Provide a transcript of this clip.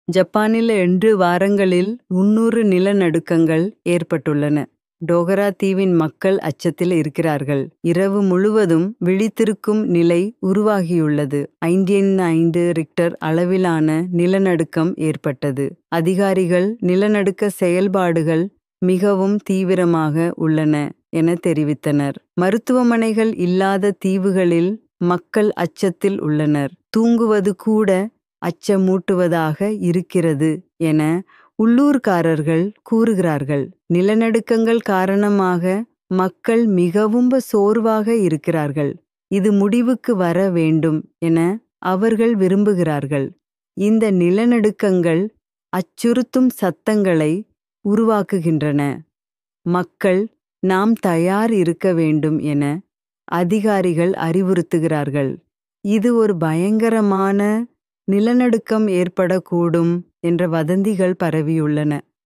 ஜப்பானில் 2 வாரங்களில் 300 நிலநடுக்கங்கள் ஏற்பட்டுள்ளன. டோகரா தீவின் மக்கள் அச்சத்தில் இருக்கிறார்கள். இரவு முழுவதும் விழித்திருக்கும் நிலை உருவாகியுள்ளது. 5.5 ரிக்டர் அளவிலான நிலநடுக்கம் ஏற்பட்டது. அதிகாரிகள் நிலநடுக்க செயல்பாடுகள் மிகவும் தீவிரமாக உள்ளன என தெரிவித்தனர். மருத்துவமனைகள் இல்லாத தீவுகளில் மக்கள் அச்சத்தில் உள்ளனர். தூங்குவது கூட அச்சமூட்டுவதாக இருக்கிறது என உள்ளூர்காரர்கள் கூறுகிறார்கள். நிலநடுக்கங்கள் காரணமாக மக்கள் மிகவும் சோர்வாக இருக்கிறார்கள். இது முடிவுக்கு வர வேண்டும் என அவர்கள் விரும்புகிறார்கள். இந்த நிலநடுக்கங்கள் அச்சுறுத்தும் சத்தங்களை உருவாக்குகின்றன. மக்கள் நாம் தயார் இருக்க வேண்டும் என அதிகாரிகள் அறிவுறுத்துகிறார்கள். இது ஒரு பயங்கரமான நிலநடுக்கம் ஏற்படக்கூடும் என்ற வதந்திகள் பரவியுள்ளன.